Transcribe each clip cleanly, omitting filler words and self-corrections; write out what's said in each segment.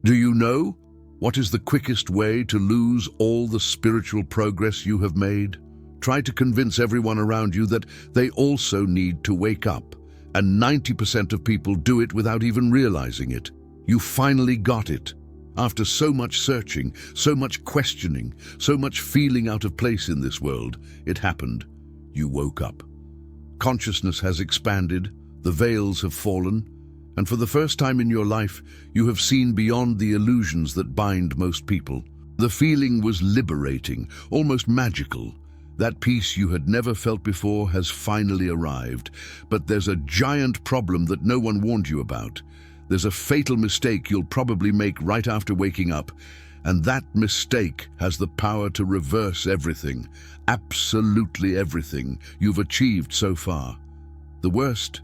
Do you know what is the quickest way to lose all the spiritual progress you have made? Try to convince everyone around you that they also need to wake up, and 90% of people do it without even realizing it. You finally got it. After so much searching, so much questioning, so much feeling out of place in this world, it happened. You woke up. Consciousness has expanded, the veils have fallen, and for the first time in your life, you have seen beyond the illusions that bind most people. The feeling was liberating, almost magical. That peace you had never felt before has finally arrived, but there's a giant problem that no one warned you about. There's a fatal mistake you'll probably make right after waking up, and that mistake has the power to reverse everything, absolutely everything you've achieved so far. The worst,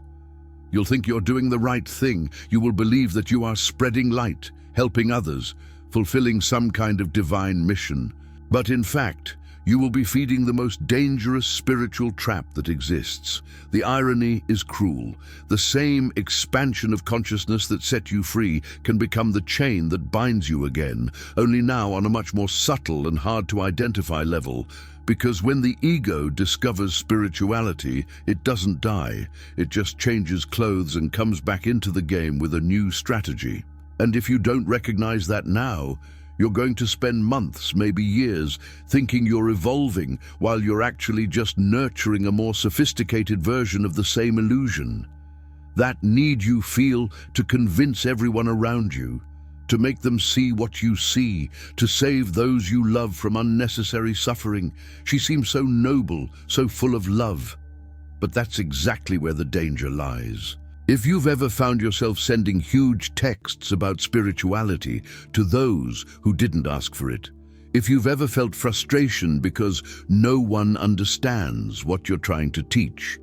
you'll think you're doing the right thing. You will believe that you are spreading light, helping others, fulfilling some kind of divine mission. But in fact, you will be feeding the most dangerous spiritual trap that exists. The irony is cruel. The same expansion of consciousness that set you free can become the chain that binds you again, only now on a much more subtle and hard-to-identify level. Because when the ego discovers spirituality, it doesn't die. It just changes clothes and comes back into the game with a new strategy. And if you don't recognize that now, you're going to spend months, maybe years, thinking you're evolving while you're actually just nurturing a more sophisticated version of the same illusion. That need you feel to convince everyone around you, to make them see what you see, to save those you love from unnecessary suffering. She seems so noble, so full of love. But that's exactly where the danger lies. If you've ever found yourself sending huge texts about spirituality to those who didn't ask for it, if you've ever felt frustration because no one understands what you're trying to teach,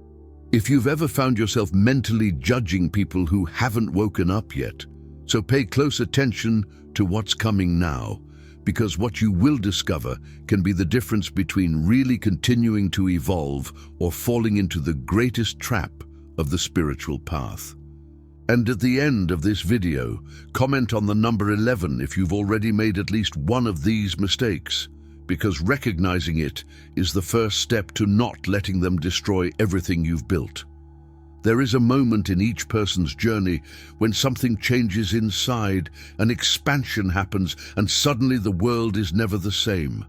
if you've ever found yourself mentally judging people who haven't woken up yet, so pay close attention to what's coming now, because what you will discover can be the difference between really continuing to evolve or falling into the greatest trap of the spiritual path. And at the end of this video, comment on the number 11 if you've already made at least one of these mistakes, because recognizing it is the first step to not letting them destroy everything you've built. There is a moment in each person's journey when something changes inside, an expansion happens, and suddenly the world is never the same.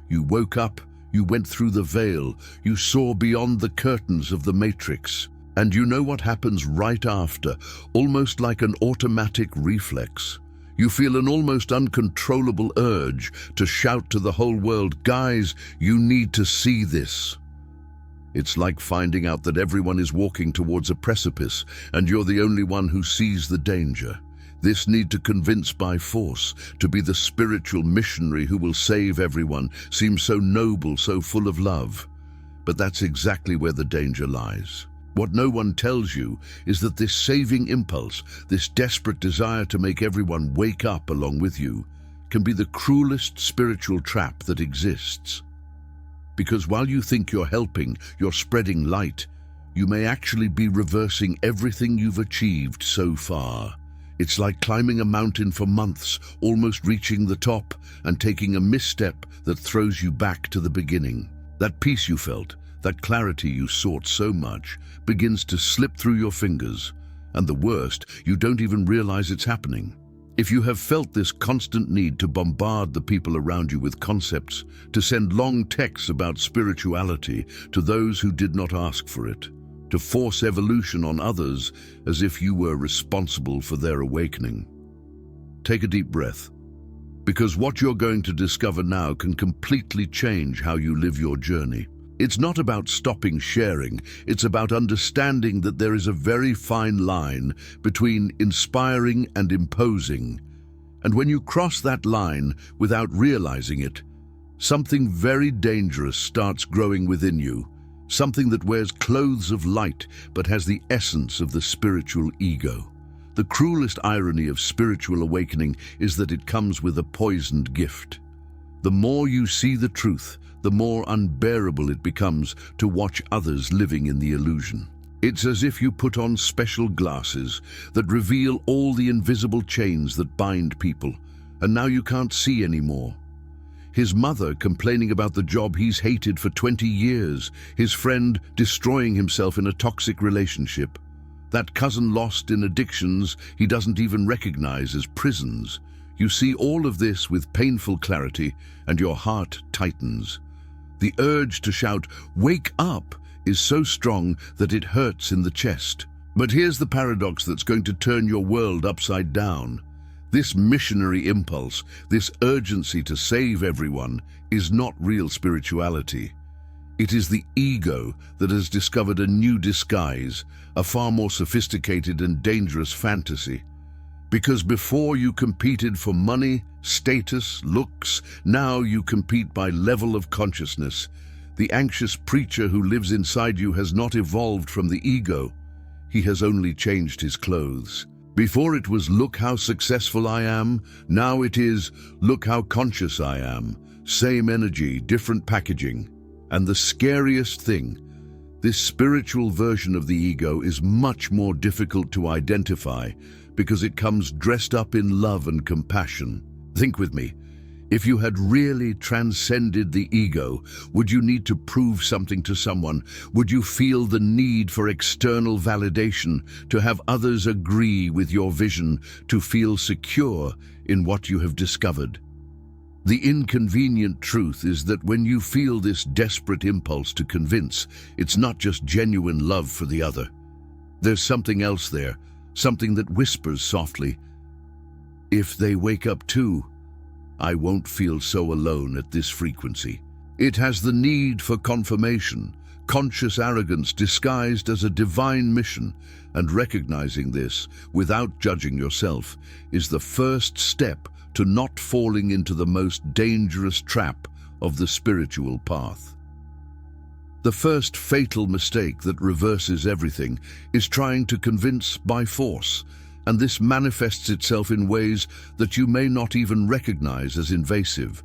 You woke up, you went through the veil, you saw beyond the curtains of the matrix. And you know what happens right after, almost like an automatic reflex. You feel an almost uncontrollable urge to shout to the whole world, "Guys, you need to see this." It's like finding out that everyone is walking towards a precipice and you're the only one who sees the danger. This need to convince by force, to be the spiritual missionary who will save everyone, seems so noble, so full of love. But that's exactly where the danger lies. What no one tells you is that this saving impulse, this desperate desire to make everyone wake up along with you, can be the cruelest spiritual trap that exists. Because while you think you're helping, you're spreading light, you may actually be reversing everything you've achieved so far. It's like climbing a mountain for months, almost reaching the top, and taking a misstep that throws you back to the beginning. That peace you felt, that clarity you sought so much, begins to slip through your fingers, and the worst, you don't even realize it's happening. If you have felt this constant need to bombard the people around you with concepts, to send long texts about spirituality to those who did not ask for it, to force evolution on others as if you were responsible for their awakening, take a deep breath, because what you're going to discover now can completely change how you live your journey. It's not about stopping sharing, it's about understanding that there is a very fine line between inspiring and imposing. And when you cross that line without realizing it, something very dangerous starts growing within you, something that wears clothes of light but has the essence of the spiritual ego. The cruelest irony of spiritual awakening is that it comes with a poisoned gift. The more you see the truth, the more unbearable it becomes to watch others living in the illusion. It's as if you put on special glasses that reveal all the invisible chains that bind people, and now you can't see anymore. His mother complaining about the job he's hated for 20 years, his friend destroying himself in a toxic relationship, that cousin lost in addictions he doesn't even recognize as prisons. You see all of this with painful clarity, and your heart tightens. The urge to shout, "Wake up!" is so strong that it hurts in the chest. But here's the paradox that's going to turn your world upside down. This missionary impulse, this urgency to save everyone, is not real spirituality. It is the ego that has discovered a new disguise, a far more sophisticated and dangerous fantasy. Because before you competed for money, status, looks, now you compete by level of consciousness. The anxious preacher who lives inside you has not evolved from the ego. He has only changed his clothes. Before it was, "Look how successful I am," now it is, "Look how conscious I am." Same energy, different packaging. And the scariest thing, this spiritual version of the ego is much more difficult to identify because it comes dressed up in love and compassion. Think with me. If you had really transcended the ego, would you need to prove something to someone? Would you feel the need for external validation, to have others agree with your vision, to feel secure in what you have discovered? The inconvenient truth is that when you feel this desperate impulse to convince, it's not just genuine love for the other. There's something else there, something that whispers softly, "If they wake up too, I won't feel so alone at this frequency." It has the need for confirmation, conscious arrogance disguised as a divine mission, and recognizing this, without judging yourself, is the first step to not falling into the most dangerous trap of the spiritual path. The first fatal mistake that reverses everything is trying to convince by force, and this manifests itself in ways that you may not even recognize as invasive.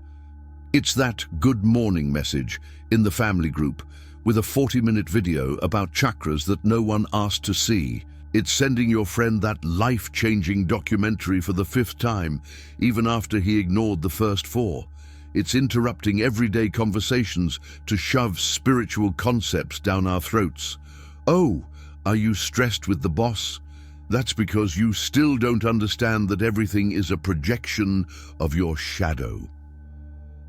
It's that good morning message in the family group with a 40-minute video about chakras that no one asked to see. It's sending your friend that life-changing documentary for the 5th time, even after he ignored the first 4. It's interrupting everyday conversations to shove spiritual concepts down our throats. "Oh, are you stressed with the boss?" That's because you still don't understand that everything is a projection of your shadow.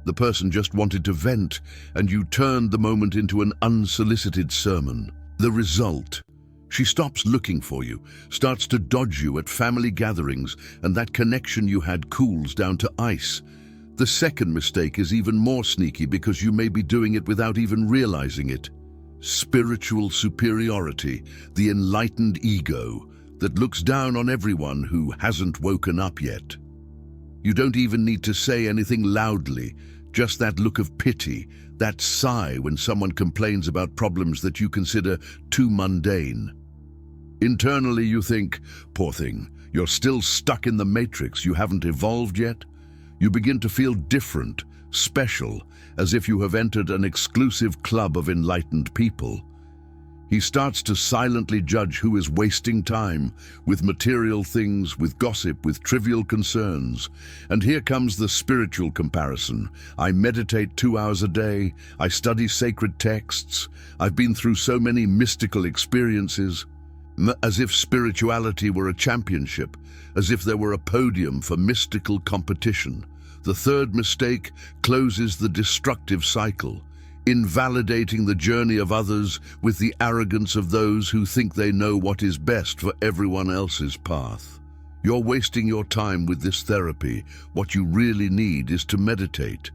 The person just wanted to vent, and you turned the moment into an unsolicited sermon. The result: she stops looking for you, starts to dodge you at family gatherings, and that connection you had cools down to ice. The second mistake is even more sneaky because you may be doing it without even realizing it. Spiritual superiority, the enlightened ego that looks down on everyone who hasn't woken up yet. You don't even need to say anything loudly, just that look of pity, that sigh when someone complains about problems that you consider too mundane. Internally you think, "Poor thing, you're still stuck in the matrix, you haven't evolved yet." You begin to feel different, special, as if you have entered an exclusive club of enlightened people. He starts to silently judge who is wasting time with material things, with gossip, with trivial concerns. And here comes the spiritual comparison. "I meditate 2 hours a day. I study sacred texts. I've been through so many mystical experiences." As if spirituality were a championship, as if there were a podium for mystical competition. The third mistake closes the destructive cycle, invalidating the journey of others with the arrogance of those who think they know what is best for everyone else's path. You're wasting your time with this therapy. What you really need is to meditate.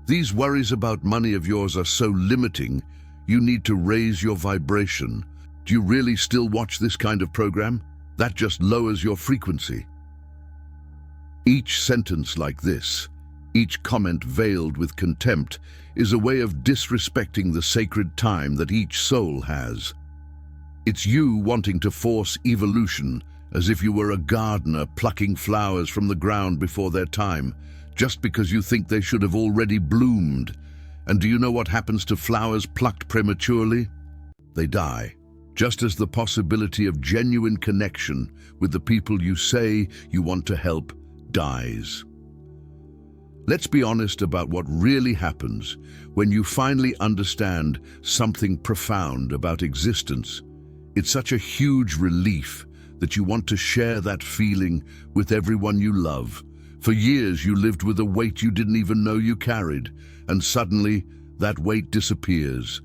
These worries about money of yours are so limiting, you need to raise your vibration. Do you really still watch this kind of program? That just lowers your frequency. Each sentence like this, each comment veiled with contempt, is a way of disrespecting the sacred time that each soul has. It's you wanting to force evolution as if you were a gardener plucking flowers from the ground before their time, just because you think they should have already bloomed. And do you know what happens to flowers plucked prematurely? They die. just as the possibility of genuine connection with the people you say you want to help dies. Let's be honest about what really happens when you finally understand something profound about existence. It's such a huge relief that you want to share that feeling with everyone you love. For years you lived with a weight you didn't even know you carried, and suddenly that weight disappears.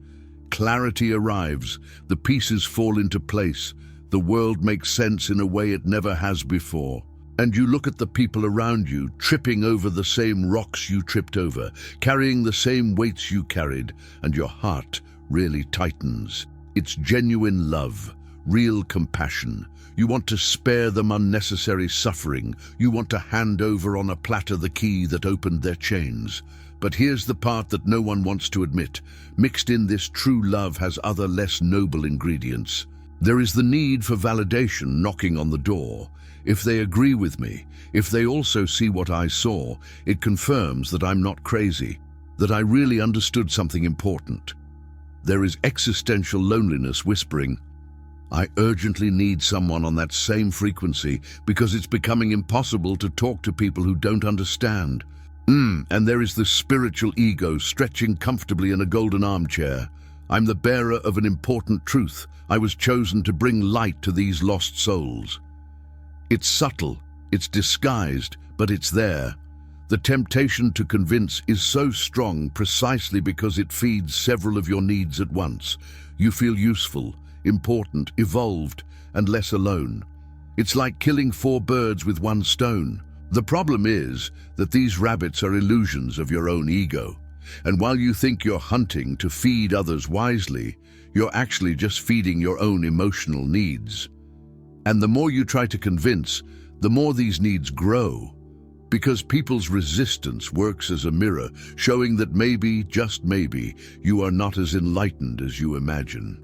Clarity arrives, the pieces fall into place, the world makes sense in a way it never has before. And you look at the people around you, tripping over the same rocks you tripped over, carrying the same weights you carried, and your heart really tightens. It's genuine love, real compassion. You want to spare them unnecessary suffering. You want to hand over on a platter the key that opened their chains. But here's the part that no one wants to admit. Mixed in, this true love has other less noble ingredients. There is the need for validation knocking on the door. If they agree with me, if they also see what I saw, it confirms that I'm not crazy, that I really understood something important. There is existential loneliness whispering, I urgently need someone on that same frequency because it's becoming impossible to talk to people who don't understand. And there is the spiritual ego stretching comfortably in a golden armchair. I'm the bearer of an important truth. I was chosen to bring light to these lost souls. It's subtle, it's disguised, but it's there. The temptation to convince is so strong precisely because it feeds several of your needs at once. You feel useful, important, evolved, and less alone. It's like killing 4 birds with 1 stone. The problem is that these rabbits are illusions of your own ego. And while you think you're hunting to feed others wisely, you're actually just feeding your own emotional needs. And the more you try to convince, the more these needs grow. Because people's resistance works as a mirror, showing that maybe, just maybe, you are not as enlightened as you imagine.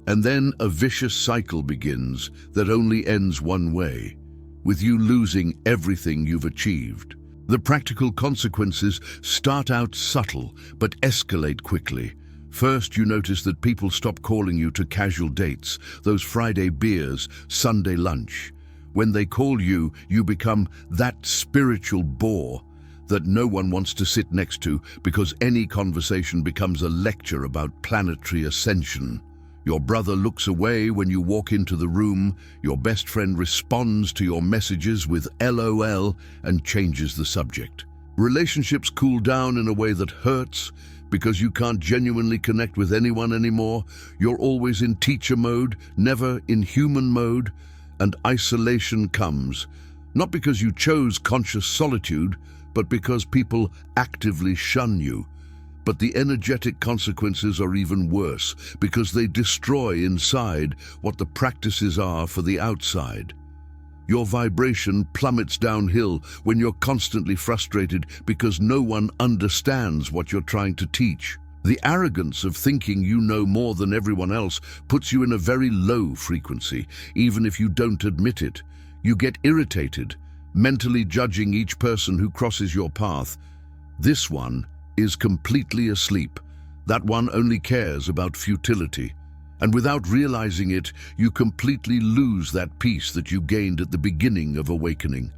And then a vicious cycle begins that only ends one way, with you losing everything you've achieved. The practical consequences start out subtle, but escalate quickly. First, you notice that people stop calling you to casual dates, those Friday beers, Sunday lunch. When they call you, you become that spiritual bore that no one wants to sit next to because any conversation becomes a lecture about planetary ascension. Your brother looks away when you walk into the room, your best friend responds to your messages with LOL and changes the subject. Relationships cool down in a way that hurts because you can't genuinely connect with anyone anymore. You're always in teacher mode, never in human mode, and isolation comes, not because you chose conscious solitude, but because people actively shun you. But the energetic consequences are even worse because they destroy inside what the practices are for the outside. Your vibration plummets downhill when you're constantly frustrated because no one understands what you're trying to teach. The arrogance of thinking you know more than everyone else puts you in a very low frequency, even if you don't admit it. You get irritated, mentally judging each person who crosses your path. This one is completely asleep. That one only cares about futility. And without realizing it, you completely lose that peace that you gained at the beginning of awakening.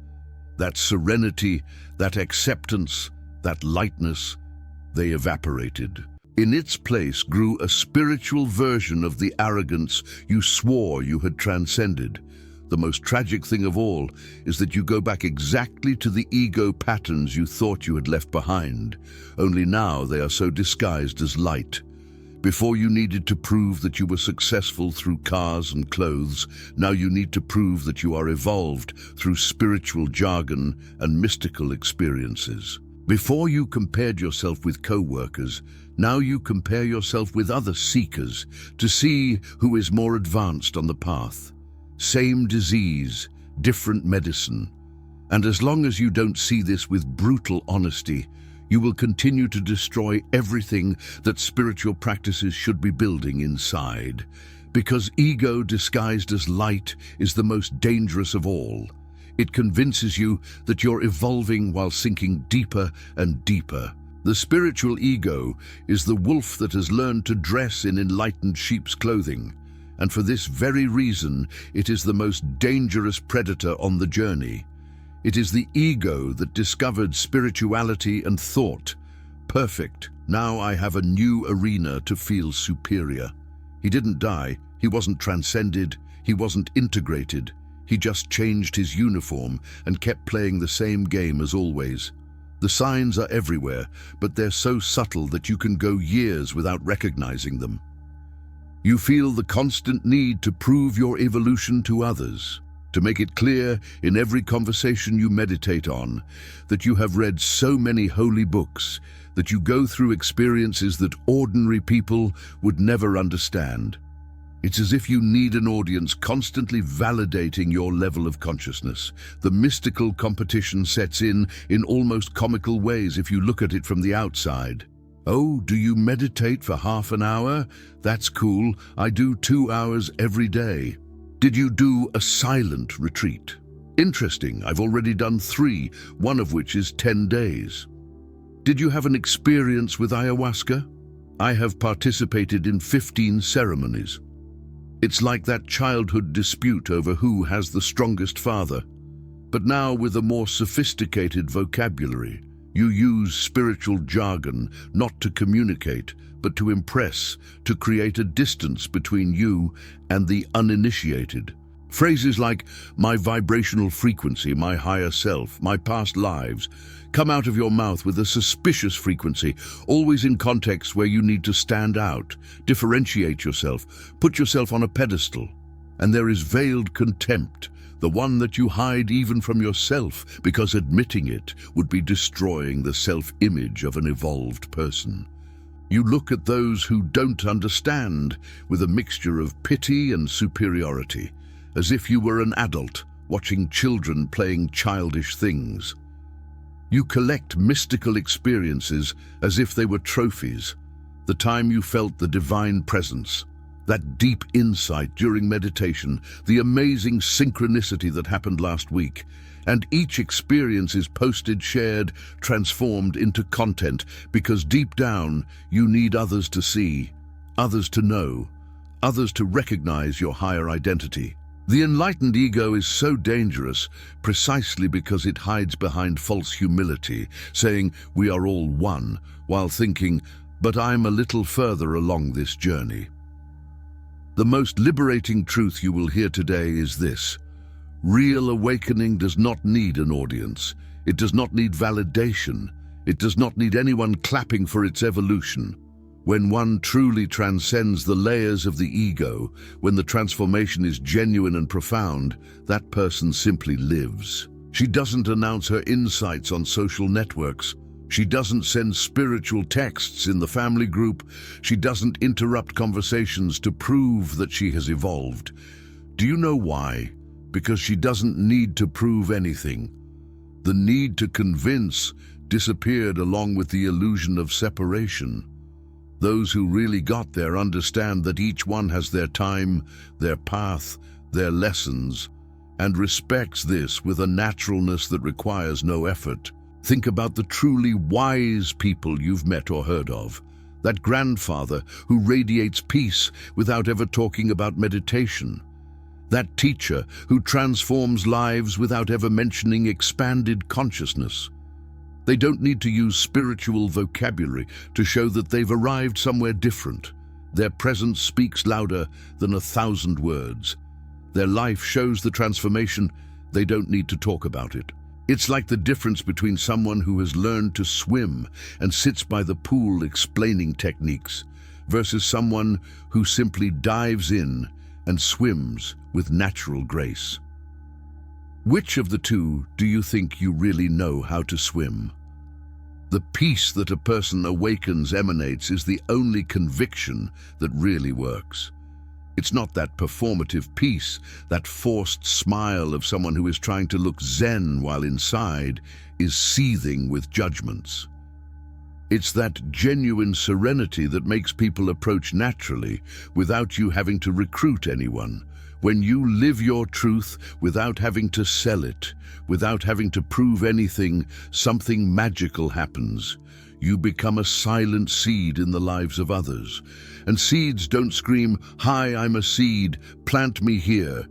That serenity, that acceptance, that lightness, they evaporated. In its place grew a spiritual version of the arrogance you swore you had transcended. The most tragic thing of all is that you go back exactly to the ego patterns you thought you had left behind, only now they are so disguised as light. Before you needed to prove that you were successful through cars and clothes, now you need to prove that you are evolved through spiritual jargon and mystical experiences. Before you compared yourself with co-workers, now you compare yourself with other seekers to see who is more advanced on the path. Same disease, different medicine. And as long as you don't see this with brutal honesty, you will continue to destroy everything that spiritual practices should be building inside. Because ego disguised as light is the most dangerous of all. It convinces you that you're evolving while sinking deeper and deeper. The spiritual ego is the wolf that has learned to dress in enlightened sheep's clothing. And for this very reason, it is the most dangerous predator on the journey. It is the ego that discovered spirituality and thought, perfect, now I have a new arena to feel superior. He didn't die, he wasn't transcended, he wasn't integrated. He just changed his uniform and kept playing the same game as always. The signs are everywhere, but they're so subtle that you can go years without recognizing them. You feel the constant need to prove your evolution to others, to make it clear in every conversation you meditate on that you have read so many holy books, that you go through experiences that ordinary people would never understand. It's as if you need an audience constantly validating your level of consciousness. The mystical competition sets in almost comical ways if you look at it from the outside. Oh, do you meditate for half an hour? That's cool. I do 2 hours every day. Did you do a silent retreat? Interesting, I've already done 3, one of which is 10 days. Did you have an experience with ayahuasca? I have participated in 15 ceremonies. It's like that childhood dispute over who has the strongest father. But now with a more sophisticated vocabulary, you use spiritual jargon not to communicate, but to impress, to create a distance between you and the uninitiated. Phrases like, my vibrational frequency, my higher self, my past lives, come out of your mouth with a suspicious frequency, always in contexts where you need to stand out, differentiate yourself, put yourself on a pedestal. And there is veiled contempt, the one that you hide even from yourself, because admitting it would be destroying the self-image of an evolved person. You look at those who don't understand with a mixture of pity and superiority, as if you were an adult watching children playing childish things. You collect mystical experiences as if they were trophies. The time you felt the divine presence, that deep insight during meditation, the amazing synchronicity that happened last week, and each experience is posted, shared, transformed into content because deep down you need others to see, others to know, others to recognize your higher identity. The enlightened ego is so dangerous precisely because it hides behind false humility, saying we are all one, while thinking, but I'm a little further along this journey. The most liberating truth you will hear today is this: real awakening does not need an audience. It does not need validation. It does not need anyone clapping for its evolution. When one truly transcends the layers of the ego, when the transformation is genuine and profound, that person simply lives. She doesn't announce her insights on social networks. She doesn't send spiritual texts in the family group. She doesn't interrupt conversations to prove that she has evolved. Do you know why? Because she doesn't need to prove anything. The need to convince disappeared along with the illusion of separation. Those who really got there understand that each one has their time, their path, their lessons, and respects this with a naturalness that requires no effort. Think about the truly wise people you've met or heard of. That grandfather who radiates peace without ever talking about meditation. That teacher who transforms lives without ever mentioning expanded consciousness. They don't need to use spiritual vocabulary to show that they've arrived somewhere different. Their presence speaks louder than 1,000 words. Their life shows the transformation. They don't need to talk about it. It's like the difference between someone who has learned to swim and sits by the pool explaining techniques versus someone who simply dives in and swims with natural grace. Which of the two do you think you really know how to swim? The peace that a person awakens emanates is the only conviction that really works. It's not that performative peace, that forced smile of someone who is trying to look zen while inside is seething with judgments. It's that genuine serenity that makes people approach naturally without you having to recruit anyone, When you live your truth without having to sell it, without having to prove anything, something magical happens. You become a silent seed in the lives of others. And seeds don't scream, "Hi, I'm a seed, plant me here."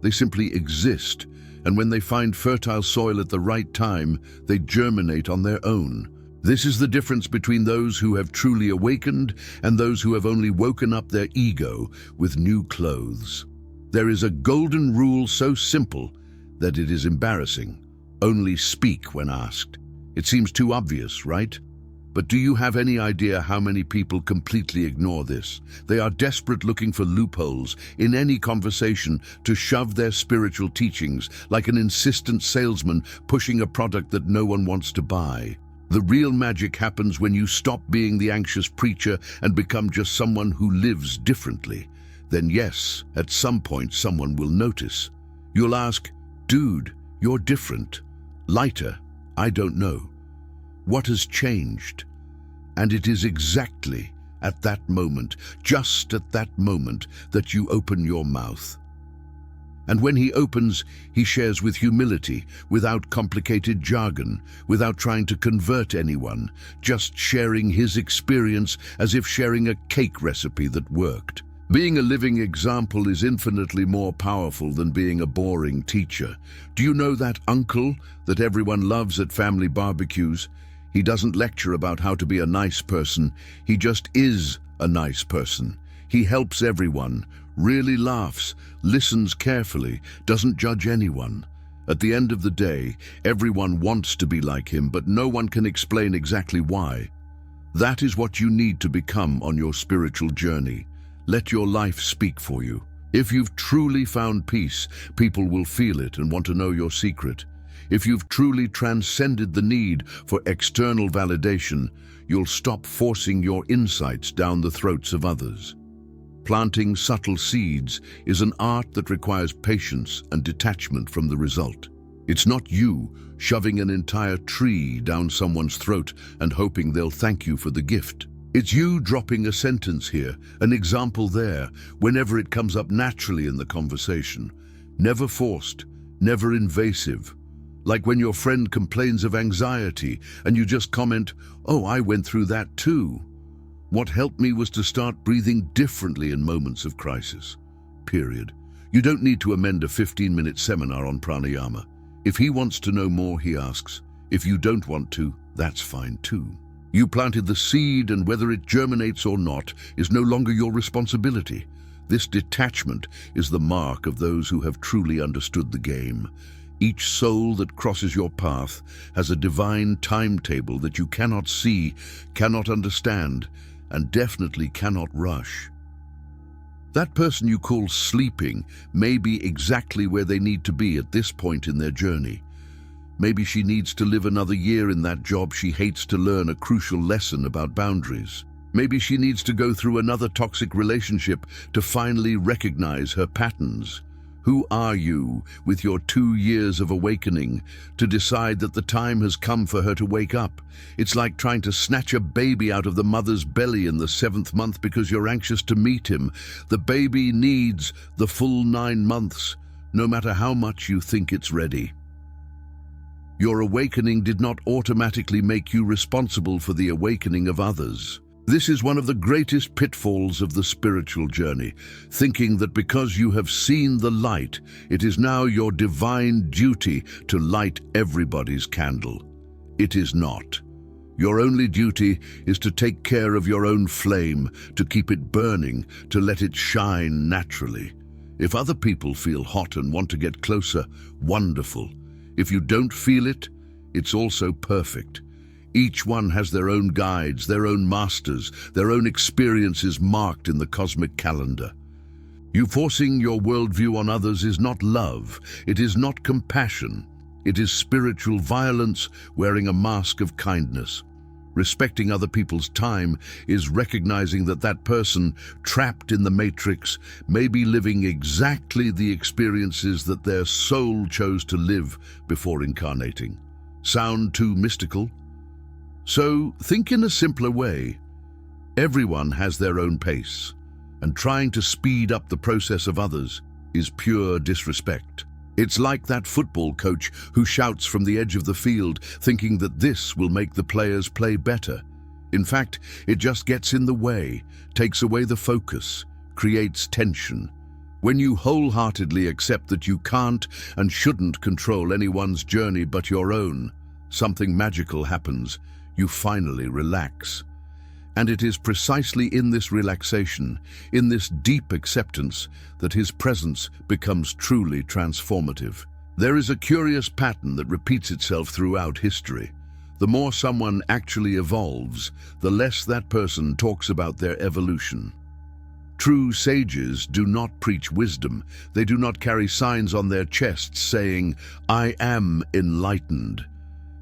They simply exist, and when they find fertile soil at the right time, they germinate on their own. This is the difference between those who have truly awakened and those who have only woken up their ego with new clothes. There is a golden rule so simple that it is embarrassing. Only speak when asked. It seems too obvious, right? But do you have any idea how many people completely ignore this? They are desperate, looking for loopholes in any conversation to shove their spiritual teachings, like an insistent salesman pushing a product that no one wants to buy. The real magic happens when you stop being the anxious preacher and become just someone who lives differently. Then yes, at some point someone will notice. You'll ask, "Dude, you're different. Lighter, I don't know. What has changed?" And it is exactly at that moment, just at that moment, that you open your mouth. And when he opens, he shares with humility, without complicated jargon, without trying to convert anyone, just sharing his experience as if sharing a cake recipe that worked. Being a living example is infinitely more powerful than being a boring teacher. Do you know that uncle that everyone loves at family barbecues? He doesn't lecture about how to be a nice person. He just is a nice person. He helps everyone, really laughs, listens carefully, doesn't judge anyone. At the end of the day, everyone wants to be like him, but no one can explain exactly why. That is what you need to become on your spiritual journey. Let your life speak for you. If you've truly found peace, people will feel it and want to know your secret. If you've truly transcended the need for external validation, you'll stop forcing your insights down the throats of others. Planting subtle seeds is an art that requires patience and detachment from the result. It's not you shoving an entire tree down someone's throat and hoping they'll thank you for the gift. It's you dropping a sentence here, an example there, whenever it comes up naturally in the conversation. Never forced, never invasive. Like when your friend complains of anxiety and you just comment, "Oh, I went through that too. What helped me was to start breathing differently in moments of crisis." Period. You don't need to amend a 15-minute seminar on pranayama. If he wants to know more, he asks. If you don't want to, that's fine too. You planted the seed, and whether it germinates or not is no longer your responsibility. This detachment is the mark of those who have truly understood the game. Each soul that crosses your path has a divine timetable that you cannot see, cannot understand, and definitely cannot rush. That person you call sleeping may be exactly where they need to be at this point in their journey. Maybe she needs to live another year in that job she hates to learn a crucial lesson about boundaries. Maybe she needs to go through another toxic relationship to finally recognize her patterns. Who are you, with your 2 years of awakening, to decide that the time has come for her to wake up? It's like trying to snatch a baby out of the mother's belly in the 7th month because you're anxious to meet him. The baby needs the full 9 months, no matter how much you think it's ready. Your awakening did not automatically make you responsible for the awakening of others. This is one of the greatest pitfalls of the spiritual journey, thinking that because you have seen the light, it is now your divine duty to light everybody's candle. It is not. Your only duty is to take care of your own flame, to keep it burning, to let it shine naturally. If other people feel hot and want to get closer, wonderful. If you don't feel it, it's also perfect. Each one has their own guides, their own masters, their own experiences marked in the cosmic calendar. You forcing your worldview on others is not love, it is not compassion. It is spiritual violence wearing a mask of kindness. Respecting other people's time is recognizing that that person, trapped in the matrix, may be living exactly the experiences that their soul chose to live before incarnating. Sound too mystical? So think in a simpler way. Everyone has their own pace, and trying to speed up the process of others is pure disrespect. It's like that football coach who shouts from the edge of the field, thinking that this will make the players play better. In fact, it just gets in the way, takes away the focus, creates tension. When you wholeheartedly accept that you can't and shouldn't control anyone's journey but your own, something magical happens. You finally relax. And it is precisely in this relaxation, in this deep acceptance, that his presence becomes truly transformative. There is a curious pattern that repeats itself throughout history. The more someone actually evolves, the less that person talks about their evolution. True sages do not preach wisdom. They do not carry signs on their chests saying, "I am enlightened."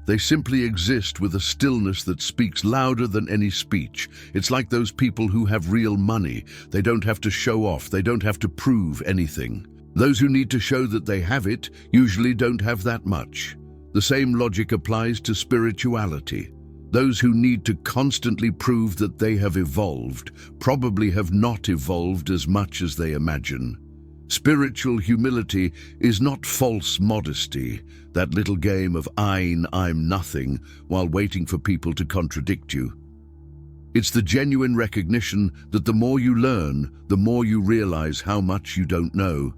They simply exist with a stillness that speaks louder than any speech. It's like those people who have real money. They don't have to show off. They don't have to prove anything. Those who need to show that they have it usually don't have that much. The same logic applies to spirituality. Those who need to constantly prove that they have evolved probably have not evolved as much as they imagine. Spiritual humility is not false modesty, that little game of I'm nothing, while waiting for people to contradict you. It's the genuine recognition that the more you learn, the more you realize how much you don't know.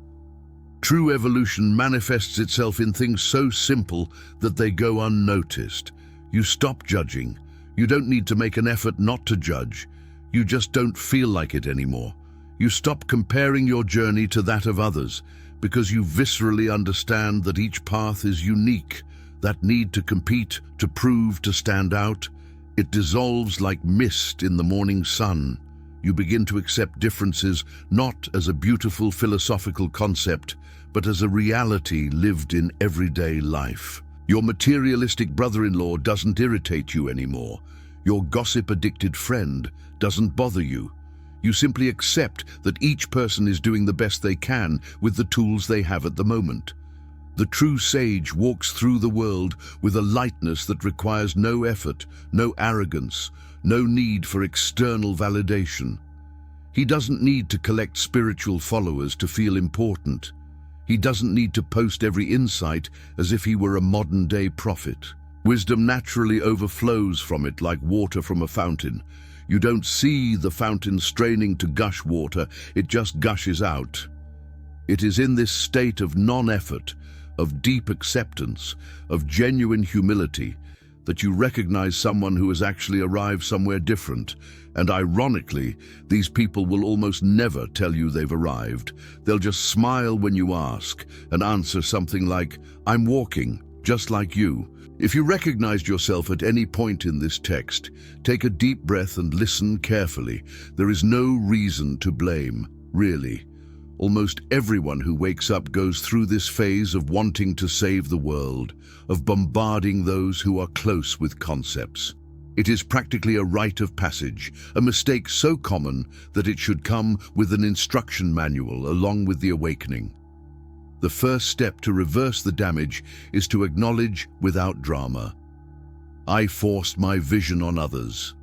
True evolution manifests itself in things so simple that they go unnoticed. You stop judging. You don't need to make an effort not to judge. You just don't feel like it anymore. You stop comparing your journey to that of others because you viscerally understand that each path is unique. That need to compete, to prove, to stand out, it dissolves like mist in the morning sun. You begin to accept differences not as a beautiful philosophical concept, but as a reality lived in everyday life. Your materialistic brother-in-law doesn't irritate you anymore. Your gossip-addicted friend doesn't bother you. You simply accept that each person is doing the best they can with the tools they have at the moment. The true sage walks through the world with a lightness that requires no effort, no arrogance, no need for external validation. He doesn't need to collect spiritual followers to feel important. He doesn't need to post every insight as if he were a modern-day prophet. Wisdom naturally overflows from it like water from a fountain. You don't see the fountain straining to gush water, it just gushes out. It is in this state of non-effort, of deep acceptance, of genuine humility, that you recognize someone who has actually arrived somewhere different. And ironically, these people will almost never tell you they've arrived. They'll just smile when you ask and answer something like, "I'm walking, just like you." If you recognized yourself at any point in this text, take a deep breath and listen carefully. There is no reason to blame, really. Almost everyone who wakes up goes through this phase of wanting to save the world, of bombarding those who are close with concepts. It is practically a rite of passage, a mistake so common that it should come with an instruction manual along with the awakening. The first step to reverse the damage is to acknowledge without drama. I forced my vision on others.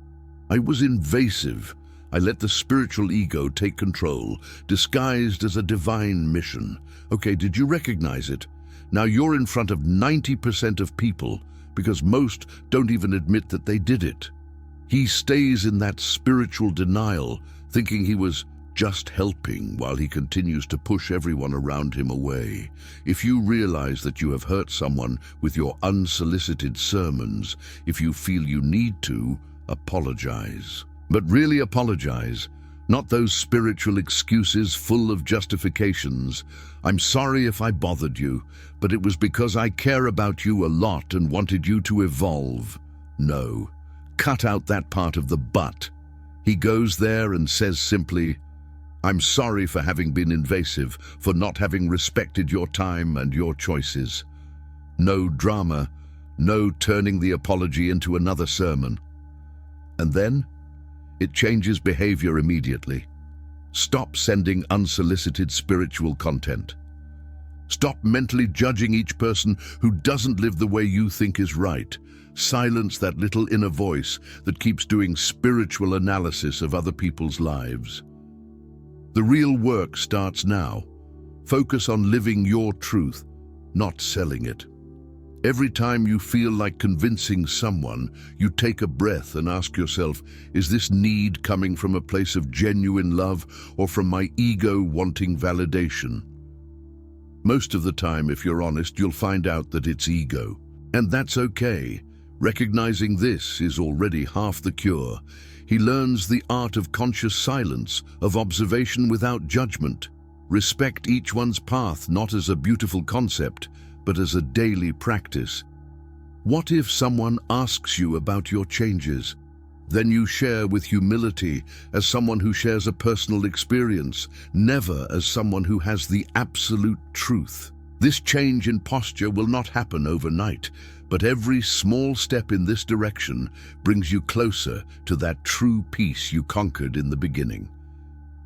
I was invasive. I let the spiritual ego take control, disguised as a divine mission. Okay, did you recognize it? Now you're in front of 90% of people, because most don't even admit that they did it. He stays in that spiritual denial, thinking he was just helping while he continues to push everyone around him away. If you realize that you have hurt someone with your unsolicited sermons, if you feel you need to, apologize. But really apologize, not those spiritual excuses full of justifications. "I'm sorry if I bothered you, but it was because I care about you a lot and wanted you to evolve." No, cut out that part of the "but." He goes there and says simply, "I'm sorry for having been invasive, for not having respected your time and your choices." No drama, no turning the apology into another sermon. And then it changes behavior immediately. Stop sending unsolicited spiritual content. Stop mentally judging each person who doesn't live the way you think is right. Silence that little inner voice that keeps doing spiritual analysis of other people's lives. The real work starts now. Focus on living your truth, not selling it. Every time you feel like convincing someone, you take a breath and ask yourself, is this need coming from a place of genuine love or from my ego wanting validation? Most of the time, if you're honest, you'll find out that it's ego. And that's okay. Recognizing this is already half the cure. He learns the art of conscious silence, of observation without judgment. Respect each one's path not as a beautiful concept, but as a daily practice. What if someone asks you about your changes? Then you share with humility as someone who shares a personal experience, never as someone who has the absolute truth. This change in posture will not happen overnight, but every small step in this direction brings you closer to that true peace you conquered in the beginning.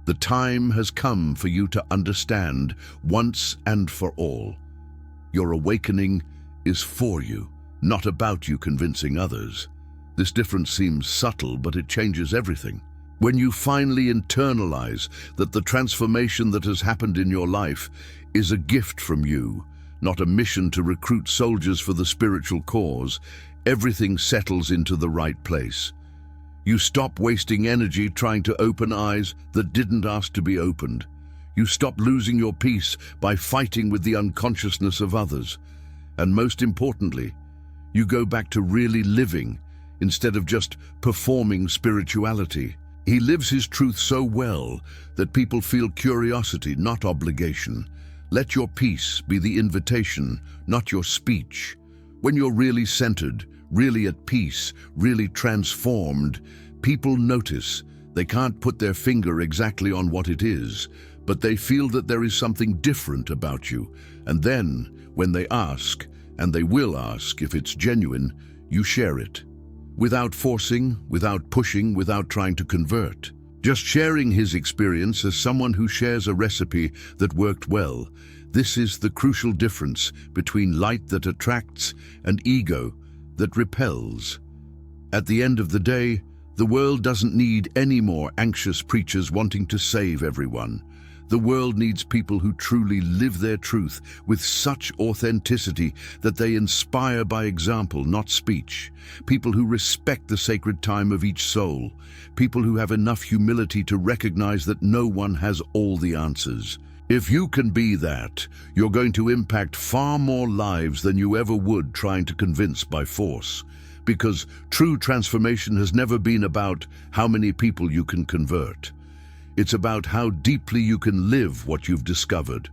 The time has come for you to understand once and for all. Your awakening is for you, not about you convincing others. This difference seems subtle, but it changes everything. When you finally internalize that the transformation that has happened in your life is a gift from you, not a mission to recruit soldiers for the spiritual cause, everything settles into the right place. You stop wasting energy trying to open eyes that didn't ask to be opened. You stop losing your peace by fighting with the unconsciousness of others. And most importantly, you go back to really living instead of just performing spirituality. He lives his truth so well that people feel curiosity, not obligation. Let your peace be the invitation, not your speech. When you're really centered, really at peace, really transformed, people notice. They can't put their finger exactly on what it is, but they feel that there is something different about you. And then, when they ask, and they will ask if it's genuine, you share it. Without forcing, without pushing, without trying to convert. Just sharing his experience as someone who shares a recipe that worked well. This is the crucial difference between light that attracts and ego that repels. At the end of the day, the world doesn't need any more anxious preachers wanting to save everyone. The world needs people who truly live their truth with such authenticity that they inspire by example, not speech. People who respect the sacred time of each soul. People who have enough humility to recognize that no one has all the answers. If you can be that, you're going to impact far more lives than you ever would trying to convince by force. Because true transformation has never been about how many people you can convert. It's about how deeply you can live what you've discovered.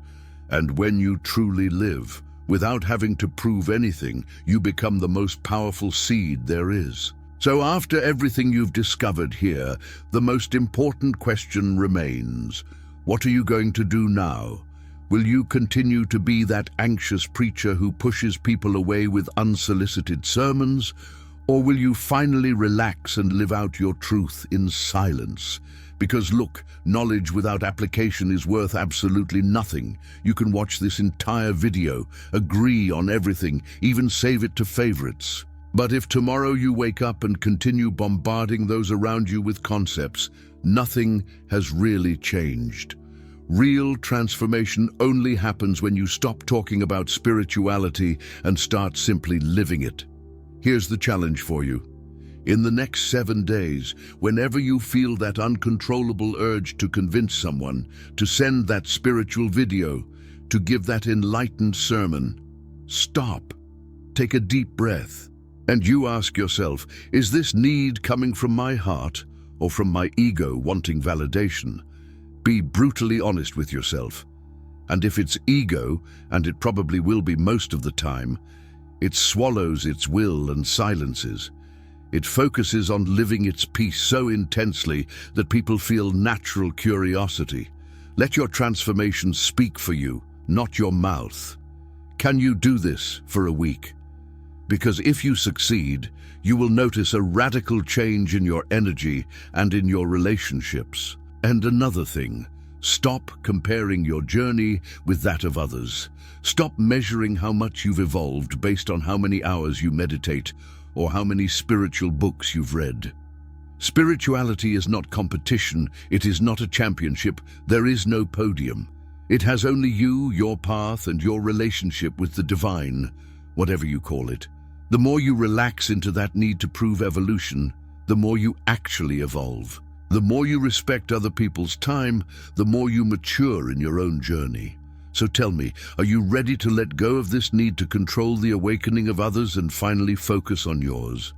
And when you truly live, without having to prove anything, you become the most powerful seed there is. So after everything you've discovered here, the most important question remains. What are you going to do now? Will you continue to be that anxious preacher who pushes people away with unsolicited sermons? Or will you finally relax and live out your truth in silence? Because look, knowledge without application is worth absolutely nothing. You can watch this entire video, agree on everything, even save it to favorites. But if tomorrow you wake up and continue bombarding those around you with concepts, nothing has really changed. Real transformation only happens when you stop talking about spirituality and start simply living it. Here's the challenge for you. In the next 7 days, whenever you feel that uncontrollable urge to convince someone, to send that spiritual video, to give that enlightened sermon, stop, take a deep breath, and you ask yourself, is this need coming from my heart or from my ego wanting validation? Be brutally honest with yourself. And if it's ego, and it probably will be most of the time, it swallows its will and silences. It focuses on living its peace so intensely that people feel natural curiosity. Let your transformation speak for you, not your mouth. Can you do this for a week? Because if you succeed, you will notice a radical change in your energy and in your relationships. And another thing, stop comparing your journey with that of others. Stop measuring how much you've evolved based on how many hours you meditate or how many spiritual books you've read. Spirituality is not competition, it is not a championship, there is no podium. It has only you, your path, and your relationship with the divine, whatever you call it. The more you relax into that need to prove evolution, the more you actually evolve. The more you respect other people's time, the more you mature in your own journey. So tell me, are you ready to let go of this need to control the awakening of others and finally focus on yours?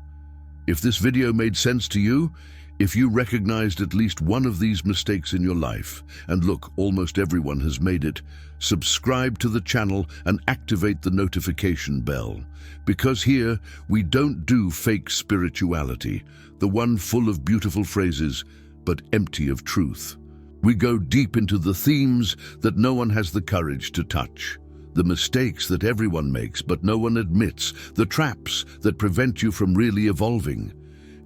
If this video made sense to you, if you recognized at least one of these mistakes in your life, and look, almost everyone has made it, subscribe to the channel and activate the notification bell. Because here, we don't do fake spirituality, the one full of beautiful phrases, but empty of truth. We go deep into the themes that no one has the courage to touch, the mistakes that everyone makes but no one admits, the traps that prevent you from really evolving.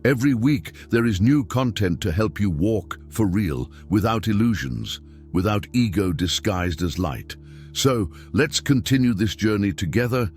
Every week, there is new content to help you walk for real, without illusions, without ego disguised as light. So, let's continue this journey together,